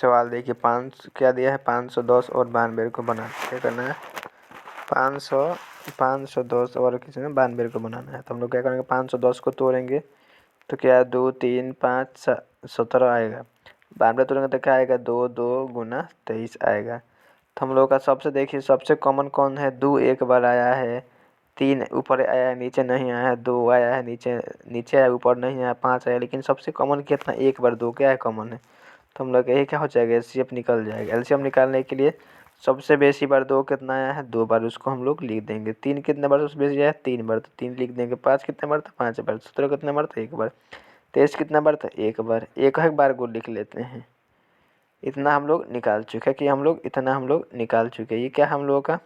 सवाल देखिए, 5 क्या दिया है, 510 और 92 को बनाना क्या करना है, 510 और किसी ने 92 को बनाना है। तो हम लोग क्या करेंगे, 510 को तोड़ेंगे तो क्या 2 3 5 17 आएगा। 92 तोड़ेंगे तो क्या आएगा, 2 2 गुना 23 आएगा। तो हम लोग का सबसे देखिए सबसे कॉमन कौन है, 2 एक बार आया है, 3 ऊपर आया है नीचे नहीं आया है, 2 आया है नीचे नीचे आया ऊपर नहीं आया, 5 आया, लेकिन सबसे कॉमन कितना, एक बार 2 क्या है कॉमन है। तो हम लोग यही क्या हो जाएगा, एलसीएम निकल जाएगा। एलसीएम निकालने के लिए सबसे बेसी बार 2 कितना आया है, 2 बार, उसको हम लोग लिख देंगे। 3 कितने बार सबसे बेसी आया है, 3 बार, तो 3 लिख देंगे। 5 कितने बार था, 5 बार। 17 कितने बार था, 1 बार। 23 कितना बार था, 1 बार। एक बार को लिख लेते हैं। इतना हम लोग निकाल चुके हैं कि इतना हम लोग निकाल चुके हैं। ये क्या हम लोगों का,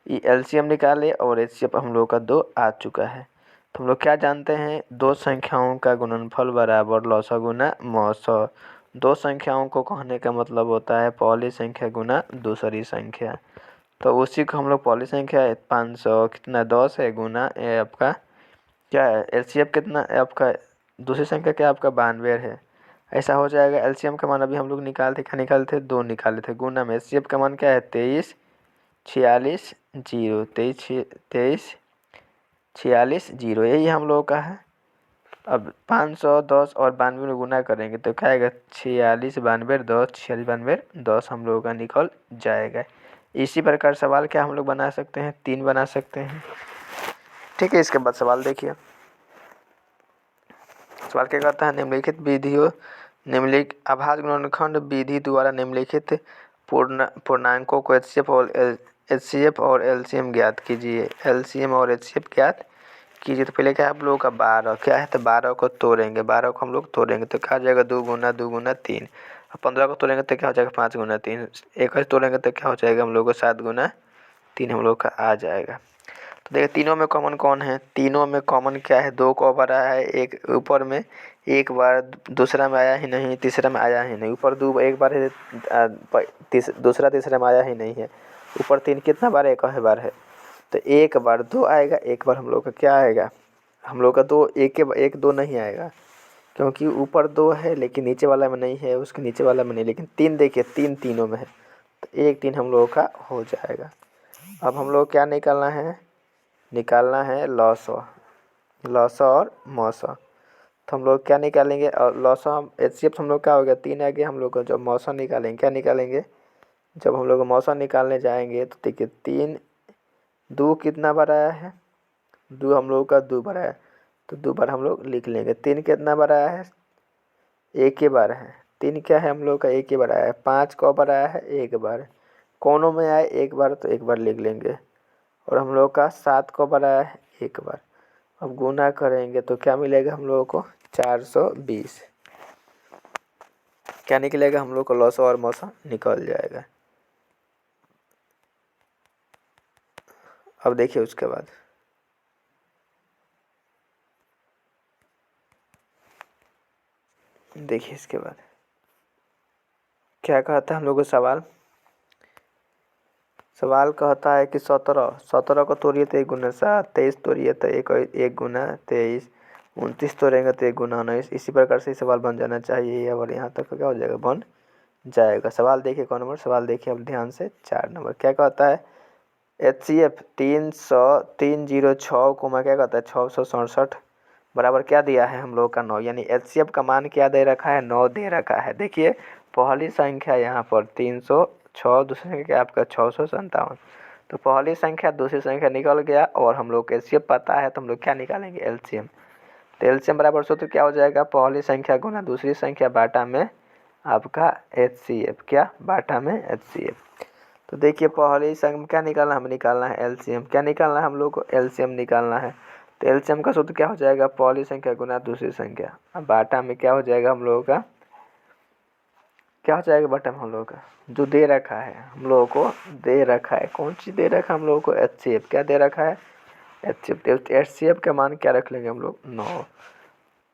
ये एलसीएम निकाले और एचसीएफ हम लोग का 2 आ चुका है। तो हम लोग क्या जानते हैं, दो संख्याओं का गुणनफल बराबर लॉसा गुना मौसा। दो संख्याओं को कहने का मतलब होता है पहली संख्या गुना दूसरी संख्या। तो उसी को हम लोग पहली संख्या 500 कितना 10 है गुना ये आपका क्या है, एलसीएम कितना है आपका, दूसरी संख्या क्या आपका 92 है। ऐसा हो जाएगा। एलसीएम का मान अभी हम लोग निकालते, क्या निकालते, 2 निकाले थे, गुना में एचसीएफ का मान क्या है 23 46 0, 23 46 0, यही हम लोगों का है। अब 510 और 92 में गुना करेंगे तो क्या आएगा, 46 92 10, 46 92 10 हम लोगों का निकल जाएगा। इसी प्रकार सवाल क्या हम लोग बना सकते हैं, 3 बना सकते हैं। ठीक है, इसके बाद सवाल देखिए, सवाल क्या कहता है, निम्नलिखित विधियों निम्नलिखित आभास गुणनखंड विधि द्वारा निम्नलिखित पूर्णांकों को एचसीएफ और एलसीएम ज्ञात कीजिए। एलसीएम और एचसीएफ ज्ञात कीजिए। तो पहले क्या है आप लोगों का 12 क्या है, तो 12 को तोड़ेंगे, 12 को हम लोग तोड़ेंगे तो क्या हो जाएगा, 2 गुना 3। 15 को तोड़ेंगे तो क्या हो जाएगा, 5 गुना 3। 21 तोड़ेंगे तो क्या हो जाएगा हम लोग को 7 गुना 3 हम लोग का आ जाएगा। तो देखिए तीनों में कॉमन कौन है, तीनों में कॉमन क्या है, 2 को ऊपर आया है, एक ऊपर में एक बार, दूसरा में आया ही नहीं, तीसरा में आया ही नहीं। ऊपर 2 एक बार है, दूसरा तीसरा में आया ही नहीं है। ऊपर 3 कितना बार, एक बार है। तो एक बार 2 आएगा, एक बार हम लोग का क्या आएगा, हम लोग का 2 एक 2 नहीं आएगा, क्योंकि ऊपर 2 है लेकिन नीचे वाला में नहीं है, उसके नीचे वाला में नहीं। लेकिन 3 देखिए 3 तीनों में है, तो 1 3 हम लोगों का हो जाएगा। अब हम लोग क्या निकालना है लॉसा और मौसा। तो हम लोग क्या निकालेंगे, और लॉसा एचसीएफ हम लोग क्या हो गया 3 आ गया। हम लोग को जब मौसा निकालेंगे, क्या निकालेंगे, जब हम लोग मौसा निकालने जाएंगे तो देखिए 3 2 कितना बार आया है, 2 हम लोग का 2 बार आया, तो 2 बार हम लोग लिख लेंगे। 3 कितना बार आया है, एक ही बार है। 3 क्या है हम लोग का, एक ही बार आया है। 5 को बार आया है, एक बार। कोनों में आए एक बार, तो एक बार लिख लेंगे। और हम लोग का 7 को बार आया है, एक बार। अब गुना करेंगे तो क्या मिलेगा हम लोगों को, 420। क्या निकलेगा हम लोग को, लॉसा और मौसा निकल जाएगा। अब देखिए उसके बाद देखिए इसके बाद क्या कहता है हम लोग को सवाल कहता है कि 17 को तोड़िए तो 1 गुना 7, 23 तोड़िए तो 1 गुना 23, 29 तोड़ेंगे तो 1 गुना 19। इसी प्रकार से सवाल बन जाना चाहिए। और यहाँ तक क्या हो जाएगा, बन जाएगा। सवाल देखिए कौन नंबर, सवाल देखिए अब ध्यान से, 4 नंबर क्या कहता है, एचसीएफ 306 को मैं क्या कहता है 667 बराबर क्या दिया है हम लोग का 9, यानी एचसीएफ का मान क्या दे रखा है, 9 दे रखा है। देखिए पहली संख्या यहाँ पर 306, दूसरी संख्या आपका 657। तो पहली संख्या दूसरी संख्या निकल गया, और हम लोग एचसीएफ पता है तो हम लोग क्या निकालेंगे, एलसीएम। तो एलसीएम बराबर सूत्र क्या हो जाएगा, पहली संख्या गुना दूसरी संख्या बाटा में आपका एचसीएफ, क्या बाटा में एचसीएफ। तो देखिए पहली संख्या क्या निकालना, हमें निकालना है एलसीएम। क्या निकालना है हम लोग को, एलसीएम निकालना है। तो एलसीएम का सूत्र क्या हो जाएगा, पहली संख्या गुना दूसरी संख्या। अब बाटा में क्या हो जाएगा हम लोगों का, क्या हो जाएगा बाटा में हम लोगों का, जो दे रखा है हम लोगों को, दे रखा है कौन चीज़ दे रखा है हम लोगों को, एचसीएफ। क्या दे रखा है, एचसीएफ। एचसीएफ का मान क्या रख लेंगे हम लोग, 9।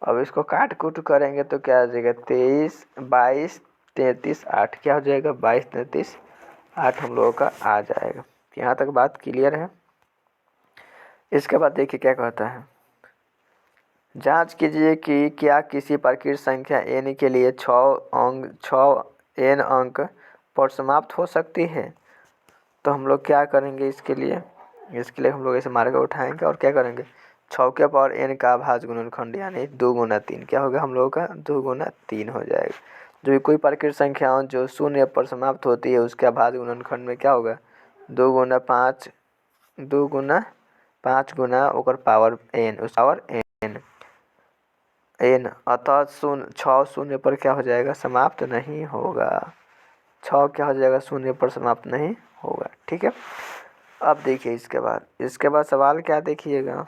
अब इसको काट कूट करेंगे तो क्या आ जाएगा, 23 22 33 8, क्या हो जाएगा 22 33 8 हम लोगों का आ जाएगा। यहाँ तक बात क्लियर है। इसके बाद देखिए क्या कहता है, जांच कीजिए कि क्या किसी प्रकृत संख्या n के लिए 6 n अंक पर समाप्त हो सकती है। तो हम लोग क्या करेंगे इसके लिए हम लोग ऐसे मार्ग उठाएंगे और क्या करेंगे, 6 के पावर n का भाज्य गुणनखंड यानी 2 गुना 3 क्या होगा हम लोगों का 2 गुना 3 हो जाएगा। जो भी कोई प्राकृतिक संख्याओं जो शून्य पर समाप्त होती है उसके भाज्य गुणनखंड में क्या होगा 2 गुना 5 2 गुना 5 गुना ओकर पावर n उस पावर n अतः 6 शून्य पर क्या हो जाएगा समाप्त नहीं होगा। 6 क्या हो जाएगा शून्य पर समाप्त नहीं होगा। ठीक है। अब देखिए इसके बाद सवाल क्या देखिएगा।